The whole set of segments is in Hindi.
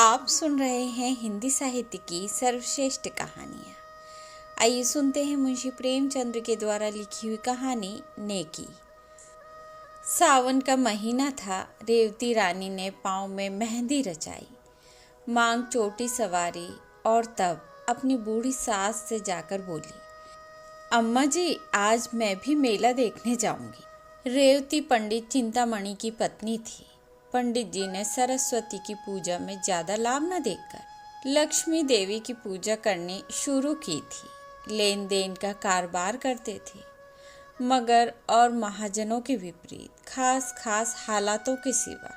आप सुन रहे हैं हिंदी साहित्य की सर्वश्रेष्ठ कहानियाँ। आइए सुनते हैं मुंशी प्रेमचंद्र के द्वारा लिखी हुई कहानी नेकी। सावन का महीना था। रेवती रानी ने पाँव में मेहंदी रचाई, मांग चोटी सवारी और तब अपनी बूढ़ी सास से जाकर बोली, अम्मा जी, आज मैं भी मेला देखने जाऊंगी। रेवती पंडित चिंतामणि की पत्नी थी। पंडित जी ने सरस्वती की पूजा में ज्यादा लाभ न देखकर लक्ष्मी देवी की पूजा करनी शुरू की थी। लेन देन का कारोबार करते थे, मगर और महाजनों के विपरीत खास हालातों के सिवा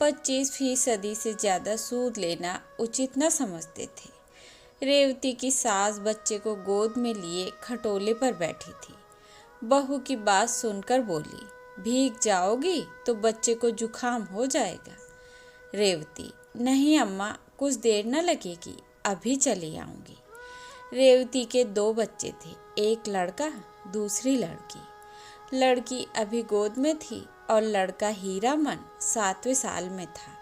25% से ज्यादा सूद लेना उचित न समझते थे। रेवती की सास बच्चे को गोद में लिए खटोले पर बैठी थी। बहू की बात सुनकर बोली, भीग जाओगी तो बच्चे को जुखाम हो जाएगा। रेवती, नहीं अम्मा, कुछ देर न लगेगी, अभी चली आऊंगी। रेवती के 2 बच्चे थे, एक लड़का, दूसरी लड़की। लड़की अभी गोद में थी और लड़का हीरामन 7वें साल में था।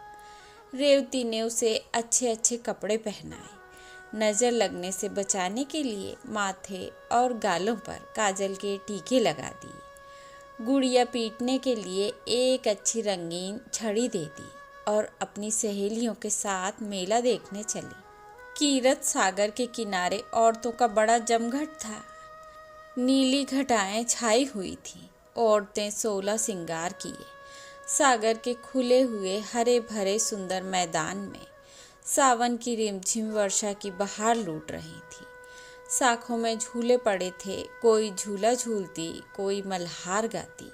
रेवती ने उसे अच्छे कपड़े पहनाए। नजर लगने से बचाने के लिए माथे और गालों पर काजल के टीके लगा दिए। गुड़िया पीटने के लिए एक अच्छी रंगीन छड़ी दे दी और अपनी सहेलियों के साथ मेला देखने चली। कीरत सागर के किनारे औरतों का बड़ा जमघट था। नीली घटाएं छाई हुई थीं। औरतें 16 सिंगार किए सागर के खुले हुए हरे भरे सुंदर मैदान में सावन की रिमझिम वर्षा की बहार लूट रही थी। साखों में झूले पड़े थे, कोई झूला झूलती, कोई मल्हार गाती,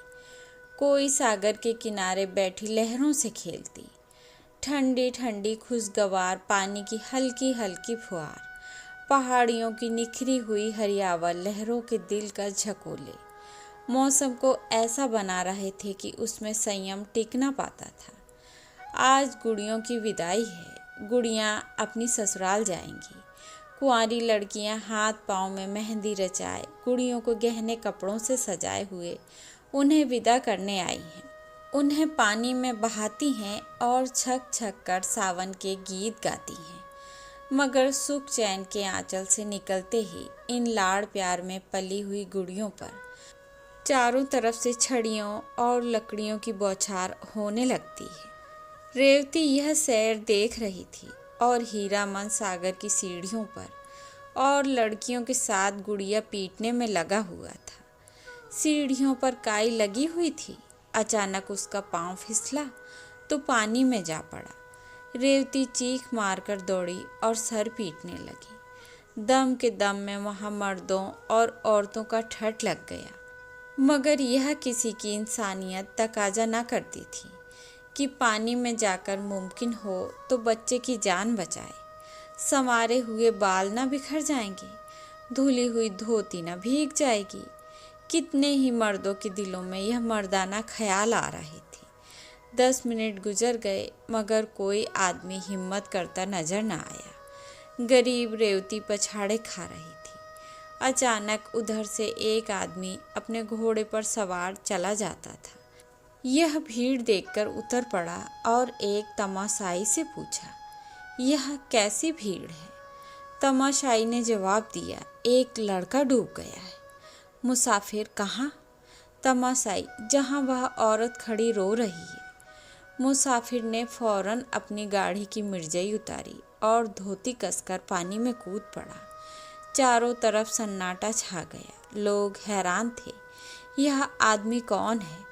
कोई सागर के किनारे बैठी लहरों से खेलती। ठंडी ठंडी खुशगवार पानी की हल्की फुहार, पहाड़ियों की निखरी हुई हरियावल लहरों के दिल का झकोले मौसम को ऐसा बना रहे थे कि उसमें संयम टिक ना पाता था। आज गुड़ियों की विदाई है। गुड़ियाँ अपनी ससुराल जाएंगी। कुंवारी लड़कियां हाथ पांव में मेहंदी रचाए, गुड़ियों को गहने कपड़ों से सजाए हुए उन्हें विदा करने आई हैं। उन्हें पानी में बहाती हैं और छक कर सावन के गीत गाती हैं। मगर सुख चैन के आंचल से निकलते ही इन लाड़ प्यार में पली हुई गुड़ियों पर चारों तरफ से छड़ियों और लकड़ियों की बौछार होने लगती है। रेवती यह सैर देख रही थी और हीरामन सागर की सीढ़ियों पर और लड़कियों के साथ गुड़िया पीटने में लगा हुआ था। सीढ़ियों पर काई लगी हुई थी। अचानक उसका पांव फिसला तो पानी में जा पड़ा। रेवती चीख मारकर दौड़ी और सर पीटने लगी। दम के दम में वहां मर्दों और औरतों का ठठ लग गया, मगर यह किसी की इंसानियत तकाजा न करती थी कि पानी में जाकर मुमकिन हो तो बच्चे की जान बचाए। संवारे हुए बाल न बिखर जाएंगे, धुली हुई धोती न भीग जाएगी। कितने ही मर्दों के दिलों में यह मर्दाना ख्याल आ रही थी। 10 मिनट गुजर गए, मगर कोई आदमी हिम्मत करता नजर न आया। गरीब रेवती पछाड़े खा रही थी। अचानक उधर से एक आदमी अपने घोड़े पर सवार चला जाता था। यह भीड़ देखकर उतर पड़ा और एक तमाशाई से पूछा, यह कैसी भीड़ है? तमाशाई ने जवाब दिया, एक लड़का डूब गया है। मुसाफिर कहाँ? तमाशाई, जहाँ वह औरत खड़ी रो रही है। मुसाफिर ने फौरन अपनी गाड़ी की मिर्जई उतारी और धोती कसकर पानी में कूद पड़ा। चारों तरफ सन्नाटा छा गया। लोग हैरान थे, यह आदमी कौन है?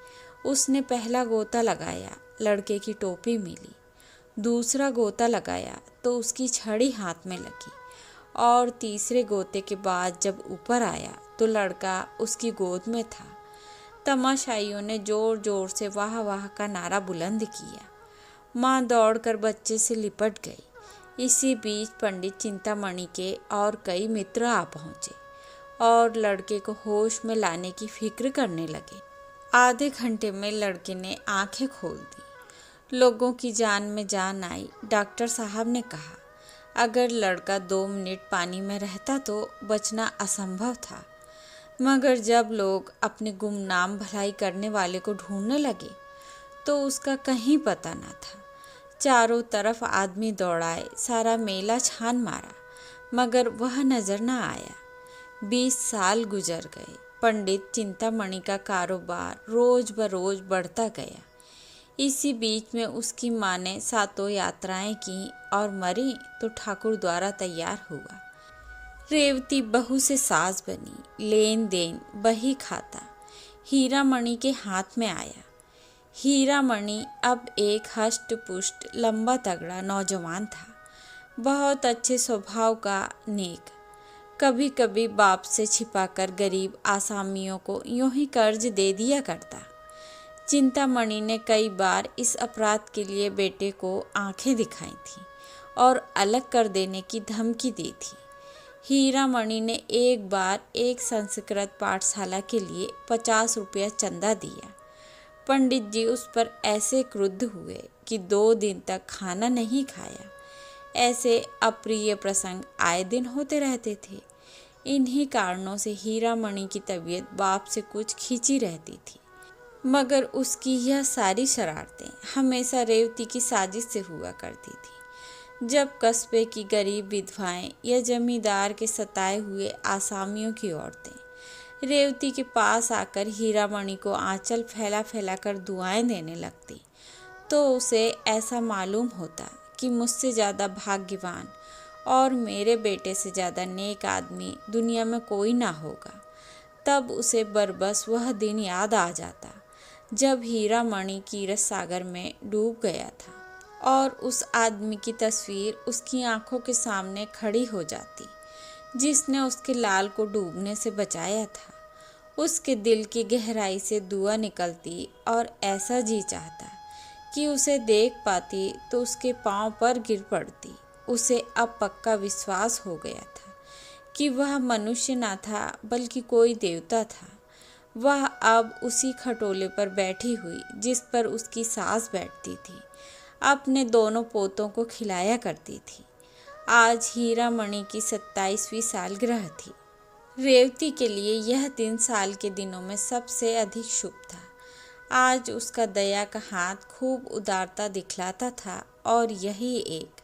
उसने पहला गोता लगाया, लड़के की टोपी मिली। दूसरा गोता लगाया तो उसकी छड़ी हाथ में लगी और तीसरे गोते के बाद जब ऊपर आया तो लड़का उसकी गोद में था। तमाशाइयों ने जोर जोर से वाह वाह का नारा बुलंद किया। माँ दौड़कर बच्चे से लिपट गई। इसी बीच पंडित चिंतामणि के और कई मित्र आ पहुँचे और लड़के को होश में लाने की फिक्र करने लगे। आधे घंटे में लड़के ने आंखें खोल दी। लोगों की जान में जान आई। डॉक्टर साहब ने कहा, अगर लड़का 2 मिनट पानी में रहता तो बचना असंभव था। मगर जब लोग अपने गुमनाम भलाई करने वाले को ढूंढने लगे तो उसका कहीं पता न था। चारों तरफ आदमी दौड़ाए, सारा मेला छान मारा, मगर वह नजर न आया। 20 साल गुजर गए। पंडित चिंतामणि का कारोबार रोज बरोज बढ़ता गया। इसी बीच में उसकी माँ ने 7 यात्राएं की और मरी तो ठाकुर द्वारा तैयार हुआ। रेवती बहू से सास बनी, लेन देन बही खाता। हीरा मणि के हाथ में आया। हीरा मणि अब एक हष्ट पुष्ट लंबा तगड़ा नौजवान था, बहुत अच्छे स्वभाव का, नेक। कभी कभी बाप से छिपाकर गरीब आसामियों को यूं ही कर्ज दे दिया करता। चिंतामणि ने कई बार इस अपराध के लिए बेटे को आंखें दिखाई थी और अलग कर देने की धमकी दी थी। हीरा मणि ने एक बार एक संस्कृत पाठशाला के लिए 50 रुपया चंदा दिया। पंडित जी उस पर ऐसे क्रुद्ध हुए कि 2 दिन तक खाना नहीं खाया। ऐसे अप्रिय प्रसंग आए दिन होते रहते थे। इन्हीं कारणों से हीरा मणि की तबीयत बाप से कुछ खींची रहती थी, मगर उसकी यह सारी शरारतें हमेशा रेवती की साजिश से हुआ करती थी। जब कस्बे की गरीब विधवाएं या जमींदार के सताए हुए आसामियों की औरतें रेवती के पास आकर हीरा मणि को आंचल फैला फैला कर दुआएं देने लगती, तो उसे ऐसा मालूम होता कि मुझसे ज़्यादा भाग्यवान और मेरे बेटे से ज़्यादा नेक आदमी दुनिया में कोई ना होगा। तब उसे बरबस वह दिन याद आ जाता जब हीरा मणि कीरत सागर में डूब गया था, और उस आदमी की तस्वीर उसकी आंखों के सामने खड़ी हो जाती जिसने उसके लाल को डूबने से बचाया था। उसके दिल की गहराई से दुआ निकलती और ऐसा जी चाहता कि उसे देख पाती तो उसके पांव पर गिर पड़ती। उसे अब पक्का विश्वास हो गया था कि वह मनुष्य न था बल्कि कोई देवता था। वह अब उसी खटोले पर बैठी हुई जिस पर उसकी सास बैठती थी, अपने दोनों पोतों को खिलाया करती थी। आज हीरा मणि की 27वीं सालगिरह थी। रेवती के लिए यह दिन साल के दिनों में सबसे अधिक शुभ था। आज उसका दया का हाथ खूब उदारता दिखलाता था, और यही एक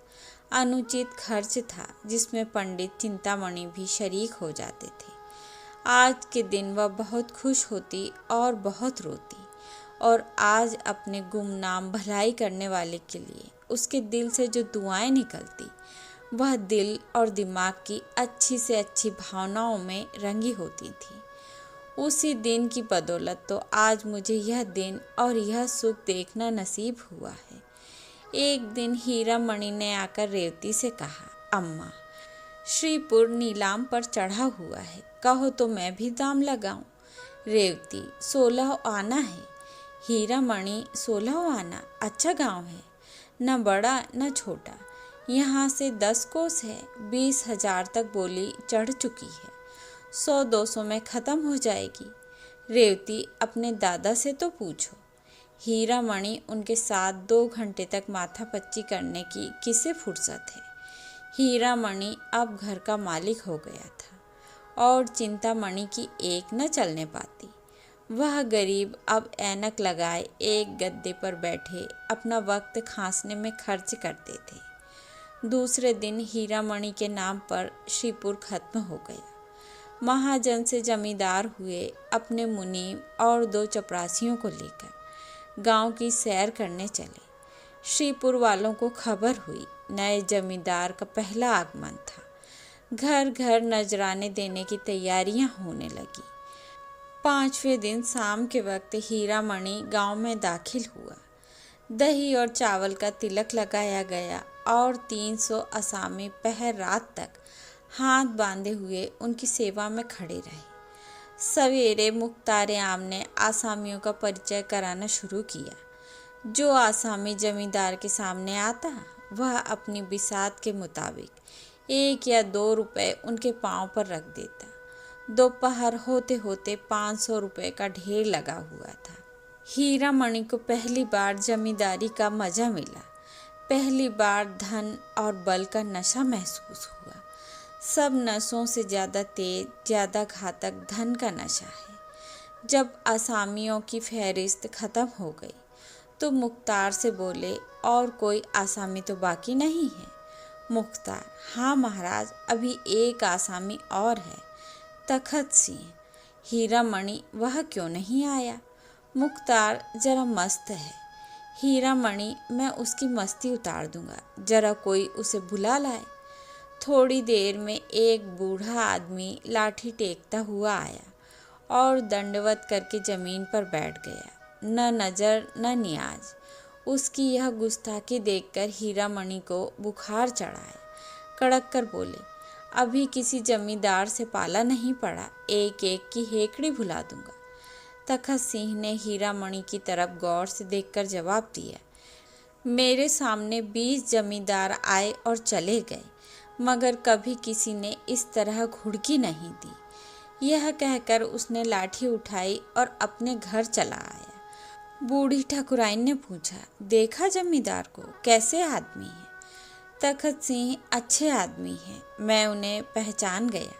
अनुचित खर्च था जिसमें पंडित चिंतामणि भी शरीक हो जाते थे। आज के दिन वह बहुत खुश होती और बहुत रोती, और आज अपने गुमनाम भलाई करने वाले के लिए उसके दिल से जो दुआएं निकलती, वह दिल और दिमाग की अच्छी से अच्छी भावनाओं में रंगी होती थी। उसी दिन की बदौलत तो आज मुझे यह दिन और यह सुख देखना नसीब हुआ है। एक दिन हीरा मणि ने आकर रेवती से कहा, अम्मा, श्रीपुर नीलाम पर चढ़ा हुआ है, कहो तो मैं भी दाम लगाऊं। रेवती, 16 आना है। हीरा मणि, 16 आना? अच्छा गांव है, न बड़ा न छोटा। यहाँ से 10 कोस है। 20,000 तक बोली चढ़ चुकी है। 100-200 में ख़त्म हो जाएगी। रेवती, अपने दादा से तो पूछो। हीरा मणि, उनके साथ 2 घंटे तक माथापच्ची करने की किसे फुर्सत है। हीरा मणि अब घर का मालिक हो गया था और चिंतामणि की एक न चलने पाती। वह गरीब अब ऐनक लगाए एक गद्दे पर बैठे अपना वक्त खांसने में खर्च करते थे। दूसरे दिन हीरा मणि के नाम पर श्रीपुर खत्म हो गया। महाजन से जमींदार हुए, अपने मुनीम और 2 चपरासियों को लेकर गांव की सैर करने चले। श्रीपुर वालों को खबर हुई, नए जमींदार का पहला आगमन था। घर घर नजराने देने की तैयारियां होने लगी। 5वें दिन शाम के वक्त हीरा मणि गांव में दाखिल हुआ। दही और चावल का तिलक लगाया गया और 300 असामी पहर रात तक हाथ बांधे हुए उनकी सेवा में खड़े रहे। सवेरे मुख्तार आम ने आसामियों का परिचय कराना शुरू किया। जो आसामी जमींदार के सामने आता, वह अपनी बिसात के मुताबिक 1 या 2 रुपए उनके पांव पर रख देता। दोपहर होते होते 500 रुपए का ढेर लगा हुआ था। हीरा मणि को पहली बार जमींदारी का मजा मिला। पहली बार धन और बल का नशा महसूस हुआ। सब नशों से ज़्यादा तेज, ज़्यादा घातक धन का नशा है। जब आसामियों की फहरिस्त ख़त्म हो गई तो मुख्तार से बोले, और कोई आसामी तो बाकी नहीं है? मुख्तार, हाँ महाराज, अभी एक आसामी और है, तखत सिंह। हीरा मणि, वह क्यों नहीं आया? मुख्तार, जरा मस्त है। हीरा मणि, मैं उसकी मस्ती उतार दूंगा, जरा कोई उसे बुला लाए। थोड़ी देर में एक बूढ़ा आदमी लाठी टेकता हुआ आया और दंडवत करके जमीन पर बैठ गया। न नजर न नियाज। उसकी यह गुस्ताखी देखकर हीरा मणि को बुखार चढ़ाया। कड़क कर बोले, अभी किसी जमींदार से पाला नहीं पड़ा, एक एक की हेकड़ी भुला दूंगा। तखत सिंह ने हीरा मणि की तरफ गौर से देखकर जवाब दिया, मेरे सामने 20 जमींदार आए और चले गए, मगर कभी किसी ने इस तरह घुड़की नहीं दी। यह कहकर उसने लाठी उठाई और अपने घर चला आया। बूढ़ी ठाकुराइन ने पूछा, देखा जमींदार को, कैसे आदमी है? तखत सिंह, अच्छे आदमी हैं, मैं उन्हें पहचान गया।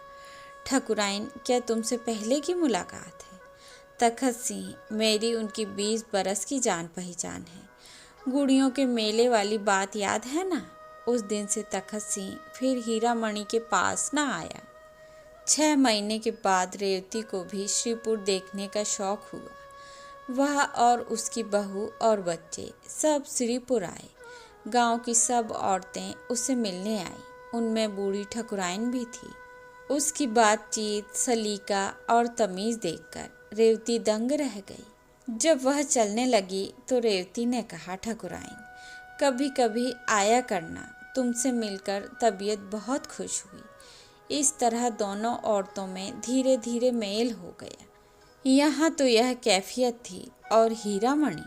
ठाकुराइन, क्या तुमसे पहले की मुलाकात है? तखत सिंह, मेरी उनकी 20 बरस की जान पहचान है। गुड़ियों के मेले वाली बात याद है ना? उस दिन से तखत सिंह फिर हीरा मणि के पास न आया। 6 महीने के बाद रेवती को भी श्रीपुर देखने का शौक हुआ। वह और उसकी बहू और बच्चे सब श्रीपुर आए। गांव की सब औरतें उससे मिलने आईं, उनमें बूढ़ी ठाकुराइन भी थी। उसकी बातचीत, सलीका और तमीज़ देखकर रेवती दंग रह गई। जब वह चलने लगी तो रेवती ने कहा, ठाकुराइन, कभी कभी आया करना, तुमसे मिलकर तबीयत बहुत खुश हुई। इस तरह दोनों औरतों में धीरे धीरे मेल हो गया। यहाँ तो यह कैफियत थी, और हीरा मणि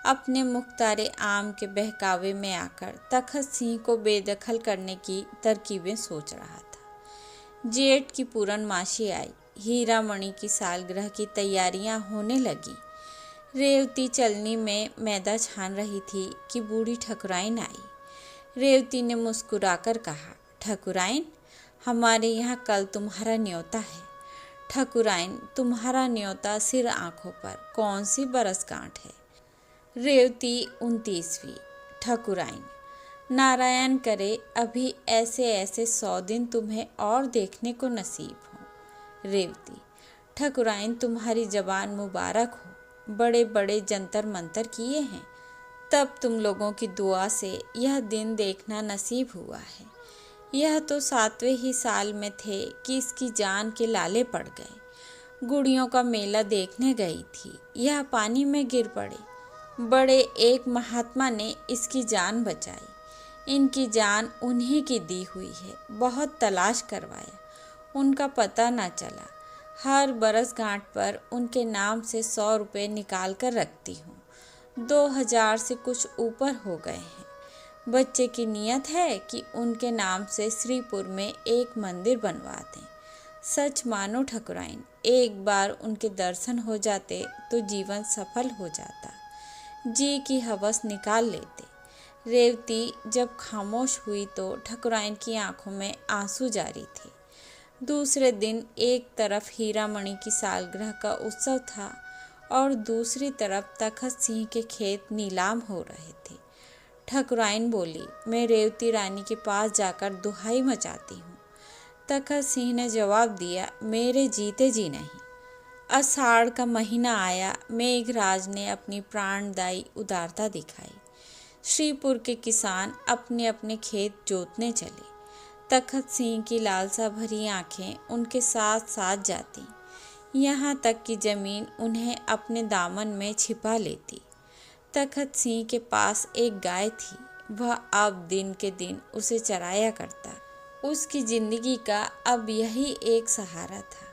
अपने मुख्तारे आम के बहकावे में आकर तखत सिंह को बेदखल करने की तरकीबें सोच रहा था। जेठ की पूर्णमासी आई। हीरा मणि की सालगिरह की तैयारियां होने लगी। रेवती चलनी में मैदा छान रही थी कि बूढ़ी ठाकुराइन आई। रेवती ने मुस्कुराकर कहा, ठाकुराइन, हमारे यहाँ कल तुम्हारा न्योता है। ठाकुराइन, तुम्हारा न्योता सिर आंखों पर, कौन सी बरसगांठ है? रेवती 29वीं। ठाकुराइन, नारायण करे अभी ऐसे ऐसे 100 दिन तुम्हें और देखने को नसीब हो। रेवती, ठाकुराइन, तुम्हारी जबान मुबारक हो, बड़े बड़े जंतर मंतर किए हैं, तब तुम लोगों की दुआ से यह दिन देखना नसीब हुआ है। यह तो 7वें ही साल में थे कि इसकी जान के लाले पड़ गए। गुड़ियों का मेला देखने गई थी, यह पानी में गिर पड़े। बड़े एक महात्मा ने इसकी जान बचाई। इनकी जान उन्हीं की दी हुई है। बहुत तलाश करवाया, उनका पता न चला। हर बरसगांठ पर उनके नाम से 100 रुपये निकाल कर रखती हूँ। 2000 से कुछ ऊपर हो गए हैं। बच्चे की नीयत है कि उनके नाम से श्रीपुर में एक मंदिर बनवा दें। सच मानो ठाकुराइन, एक बार उनके दर्शन हो जाते तो जीवन सफल हो जाता, जी की हवस निकाल लेते। रेवती जब खामोश हुई तो ठाकुराइन की आंखों में आंसू जारी थे। दूसरे दिन एक तरफ हीरा मणि की सालगिरह का उत्सव था और दूसरी तरफ तखत सिंह के खेत नीलाम हो रहे थे। ठाकुराइन बोली, मैं रेवती रानी के पास जाकर दुहाई मचाती हूँ। तखत सिंह ने जवाब दिया, मेरे जीते जी नहीं। आषाढ़ का महीना आया। मेघराज ने अपनी प्राणदायी उदारता दिखाई। श्रीपुर के किसान अपने अपने खेत जोतने चले। तखत सिंह की लालसा भरी आंखें उनके साथ साथ जाती, यहाँ तक कि जमीन उन्हें अपने दामन में छिपा लेती। तखत सिंह के पास एक गाय थी। वह अब दिन के दिन उसे चराया करता। उसकी जिंदगी का अब यही एक सहारा था।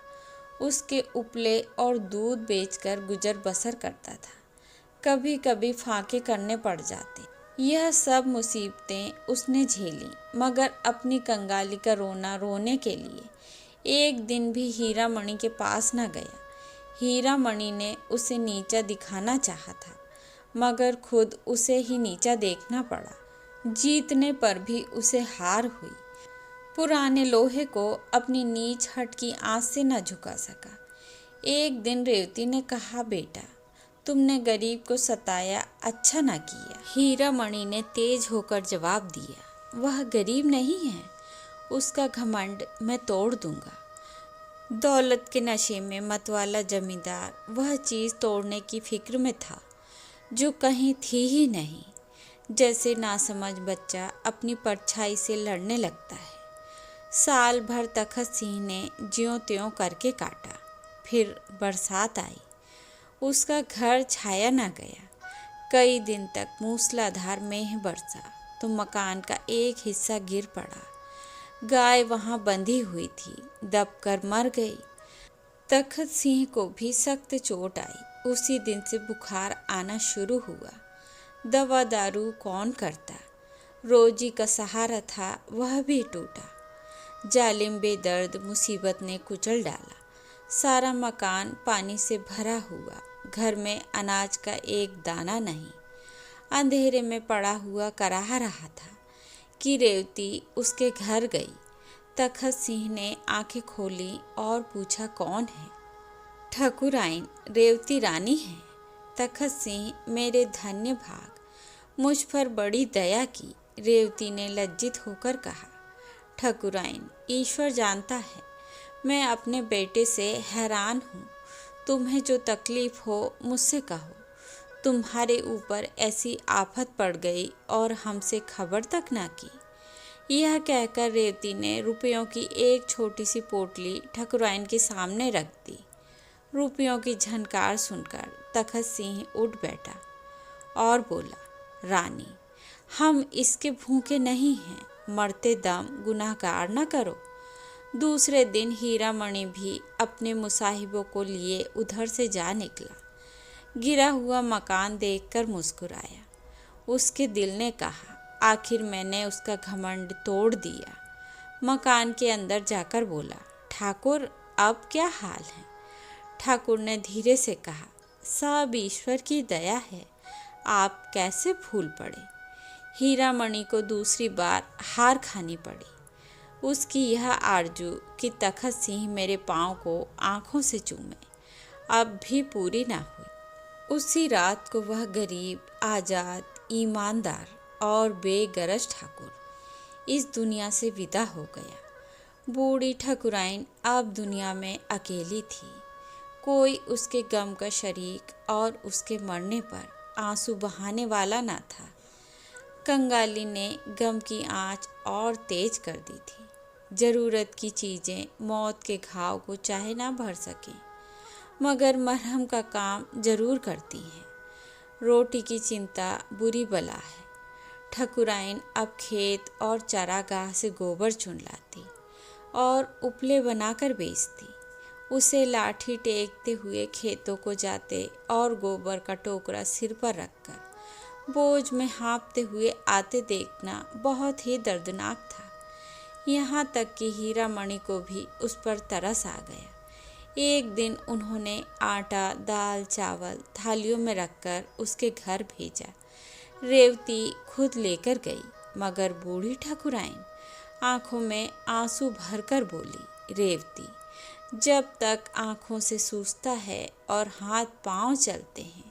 उसके उपले और दूध बेचकर गुजर बसर करता था। कभी कभी फाके करने पड़ जाते। यह सब मुसीबतें उसने झेली, मगर अपनी कंगाली का रोना रोने के लिए एक दिन भी हीरा मणि के पास न गया। हीरा मणि ने उसे नीचा दिखाना चाहा था, मगर खुद उसे ही नीचा देखना पड़ा। जीतने पर भी उसे हार हुई। पुराने लोहे को अपनी नीच हट की आंच से न झुका सका। एक दिन रेवती ने कहा, बेटा, तुमने गरीब को सताया, अच्छा ना किया। हीरा मणि ने तेज होकर जवाब दिया, वह गरीब नहीं है, उसका घमंड मैं तोड़ दूंगा। दौलत के नशे में मतवाला जमींदार वह चीज़ तोड़ने की फिक्र में था जो कहीं थी ही नहीं। जैसे नासमझ बच्चा अपनी परछाई से लड़ने लगता है। साल भर तखत सिंह ने ज्यों त्यों करके काटा। फिर बरसात आई, उसका घर छाया न गया। कई दिन तक मूसलाधार मेघ बरसा तो मकान का एक हिस्सा गिर पड़ा। गाय वहां बंधी हुई थी, दबकर मर गई। तखत सिंह को भी सख्त चोट आई। उसी दिन से बुखार आना शुरू हुआ। दवा दारू कौन करता, रोजी का सहारा था वह भी टूटा। जालिम बेदर्द मुसीबत ने कुचल डाला। सारा मकान पानी से भरा हुआ, घर में अनाज का एक दाना नहीं। अंधेरे में पड़ा हुआ कराह रहा था कि रेवती उसके घर गई। तखत सिंह ने आंखें खोली और पूछा, कौन है? ठकुराइन, रेवती रानी है। तखत सिंह, मेरे धन्य भाग, मुझ पर बड़ी दया की। रेवती ने लज्जित होकर कहा, ठकुराइन, ईश्वर जानता है मैं अपने बेटे से हैरान हूँ। तुम्हें जो तकलीफ हो मुझसे कहो। तुम्हारे ऊपर ऐसी आफत पड़ गई और हमसे खबर तक ना की। यह कहकर रेवती ने रुपयों की एक छोटी सी पोटली ठकुराइन के सामने रख दी। रुपयों की झनकार सुनकर तखत सिंह उठ बैठा और बोला, रानी, हम इसके भूखे नहीं हैं, मरते दम गुनाहगार न करो। दूसरे दिन हीरा मणि भी अपने मुसाहिबों को लिए उधर से जा निकला। गिरा हुआ मकान देखकर मुस्कुराया। उसके दिल ने कहा, आखिर मैंने उसका घमंड तोड़ दिया। मकान के अंदर जाकर बोला, ठाकुर, अब क्या हाल है? ठाकुर ने धीरे से कहा, सब ईश्वर की दया है, आप कैसे फूल पड़े। हीरा मणि को दूसरी बार हार खानी पड़ी। उसकी यह आरजू कि तखत सिंह मेरे पाँव को आँखों से चूमे अब भी पूरी ना हुई। उसी रात को वह गरीब, आज़ाद, ईमानदार और बेगरज ठाकुर इस दुनिया से विदा हो गया। बूढ़ी ठकुराइन अब दुनिया में अकेली थी। कोई उसके गम का शरीक और उसके मरने पर आंसू बहाने वाला ना था। कंगाली ने गम की आंच और तेज कर दी थी। ज़रूरत की चीज़ें मौत के घाव को चाहे ना भर सकें, मगर मरहम का काम जरूर करती हैं। रोटी की चिंता बुरी बला है। ठकुराइन अब खेत और चारागाह से गोबर चुन लाती और उपले बनाकर बेचती। उसे लाठी टेकते हुए खेतों को जाते और गोबर का टोकरा सिर पर रखकर बोझ में हाँफते हुए आते देखना बहुत ही दर्दनाक था। यहाँ तक कि हीरा मणि को भी उस पर तरस आ गया। एक दिन उन्होंने आटा, दाल, चावल थालियों में रखकर उसके घर भेजा। रेवती खुद लेकर गई, मगर बूढ़ी ठकुराइन आंखों में आंसू भरकर बोली, रेवती, जब तक आंखों से सूजता है और हाथ पांव चलते हैं,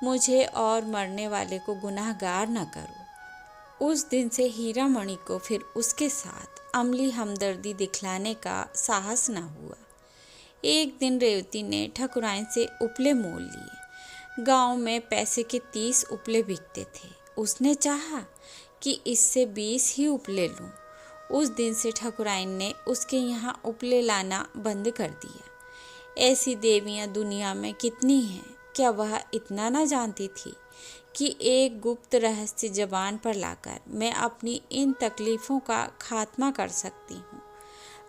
मुझे और मरने वाले को गुनाहगार न करो। उस दिन से हीरा मणि को फिर उसके साथ अमली हमदर्दी दिखलाने का साहस न हुआ। एक दिन रेवती ने ठकुराइन से उपले मोल लिए। गांव में पैसे के 30 उपले बिकते थे। उसने चाहा कि इससे 20 ही उपले लूं। उस दिन से ठकुराइन ने उसके यहाँ उपले लाना बंद कर दिया। ऐसी देवियाँ दुनिया में कितनी हैं, क्या वह इतना न जानती थी कि एक गुप्त रहस्य जबान पर लाकर मैं अपनी इन तकलीफ़ों का खात्मा कर सकती हूँ,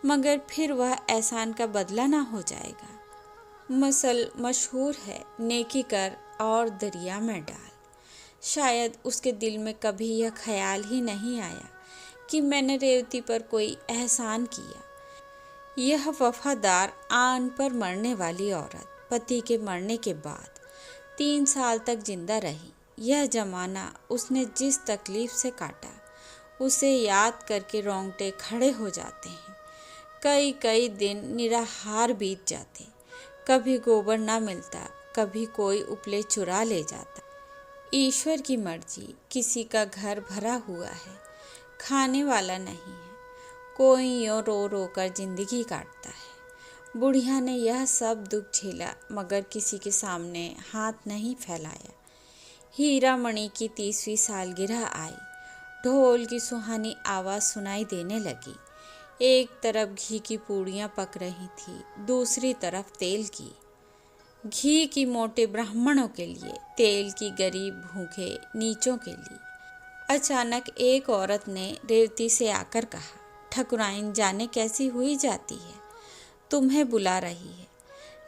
मगर फिर वह एहसान का बदला ना हो जाएगा। मसल मशहूर है, नेकी कर और दरिया में डाल। शायद उसके दिल में कभी यह ख्याल ही नहीं आया कि मैंने रेवती पर कोई एहसान किया। यह वफादार आन पर मरने वाली औरत पति के मरने के बाद 3 साल तक जिंदा रही। यह जमाना उसने जिस तकलीफ से काटा, उसे याद करके रोंगटे खड़े हो जाते हैं। कई कई दिन निराहार बीत जाते। कभी गोबर ना मिलता, कभी कोई उपले चुरा ले जाता। ईश्वर की मर्जी, किसी का घर भरा हुआ है, खाने वाला नहीं है, कोई यूं रो रो कर जिंदगी काटता है। बुढ़िया ने यह सब दुख झेला मगर किसी के सामने हाथ नहीं फैलाया। हीरा मणि की 30वीं सालगिरह आई। ढोल की सुहानी आवाज़ सुनाई देने लगी। एक तरफ घी की पूड़ियाँ पक रही थी, दूसरी तरफ तेल की। घी की मोटे ब्राह्मणों के लिए, तेल की गरीब भूखे नीचों के लिए। अचानक एक औरत ने रेवती से आकर कहा, ठकुराइन जाने कैसी हुई जाती है, तुम्हें बुला रही है।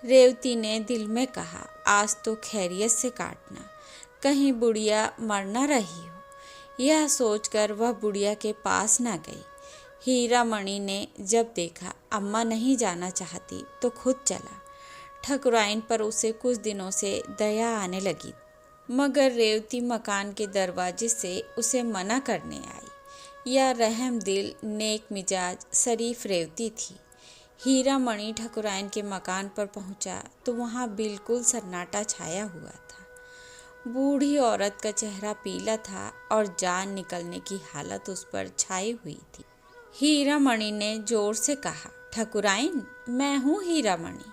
रेवती ने दिल में कहा, आज तो खैरियत से काटना, कहीं बुढ़िया मर न रही हो। यह सोचकर वह बुढ़िया के पास न गई। हीरा मणि ने जब देखा अम्मा नहीं जाना चाहती तो खुद चला। ठकुराइन पर उसे कुछ दिनों से दया आने लगी, मगर रेवती मकान के दरवाजे से उसे मना करने आई। यह रहम दिल, नेक मिजाज, शरीफ रेवती थी। हीरा मणि ठकुराइन के मकान पर पहुंचा तो वहां बिल्कुल सन्नाटा छाया हुआ था। बूढ़ी औरत का चेहरा पीला था और जान निकलने की हालत उस पर छाई हुई थी। हीरा मणि ने जोर से कहा, ठकुराइन, मैं हूँ हीरा मणि।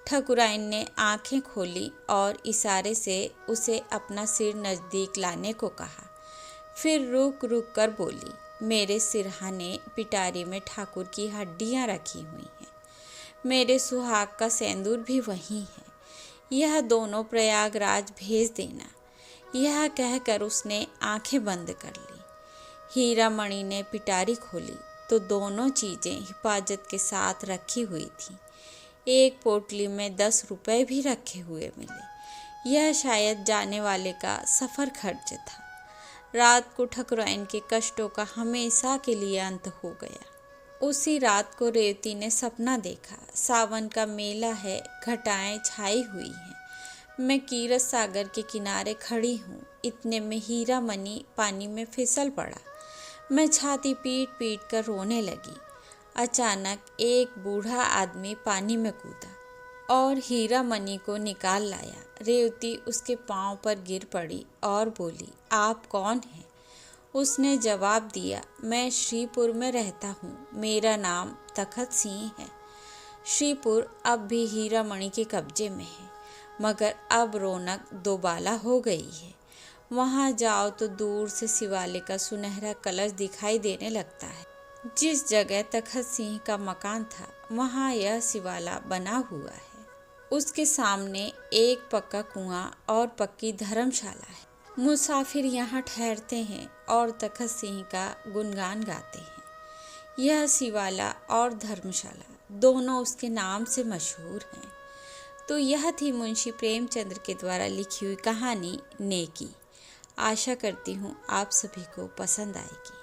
ठकुराइन ने आंखें खोली और इशारे से उसे अपना सिर नज़दीक लाने को कहा। फिर रुक रुक कर बोली, मेरे सिरहाने पिटारी में ठाकुर की हड्डियाँ रखी हुई हैं, मेरे सुहाग का सेंदूर भी वहीं है, यह दोनों प्रयागराज भेज देना। यह कहकर उसने आंखें बंद कर ली। हीरा मणि ने पिटारी खोली तो दोनों चीज़ें हिफाजत के साथ रखी हुई थीं। एक पोटली में 10 रुपए भी रखे हुए मिले। यह शायद जाने वाले का सफ़र खर्च था। रात को ठकुराइन के कष्टों का हमेशा के लिए अंत हो गया। उसी रात को रेवती ने सपना देखा। सावन का मेला है, घटाएं छाई हुई हैं, मैं कीरत सागर के किनारे खड़ी हूँ। इतने में हीरा मणि पानी में फिसल पड़ा। मैं छाती पीट पीट कर रोने लगी। अचानक एक बूढ़ा आदमी पानी में कूदा और हीरा मणि को निकाल लाया। रेवती उसके पांव पर गिर पड़ी और बोली, आप कौन हैं? उसने जवाब दिया, मैं श्रीपुर में रहता हूँ, मेरा नाम तखत सिंह है। श्रीपुर अब भी हीरा मणि के कब्जे में है, मगर अब रौनक दोबाला हो गई है। वहाँ जाओ तो दूर से शिवालय का सुनहरा कलश दिखाई देने लगता है। जिस जगह तखत सिंह का मकान था वहाँ यह शिवाला बना हुआ है। उसके सामने एक पक्का कुआं और पक्की धर्मशाला है। मुसाफिर यहाँ ठहरते हैं और तखत सिंह का गुणगान गाते हैं। यह शिवाला और धर्मशाला दोनों उसके नाम से मशहूर हैं। तो यह थी मुंशी प्रेमचंद्र के द्वारा लिखी हुई कहानी नेकी। आशा करती हूँ आप सभी को पसंद आएगी।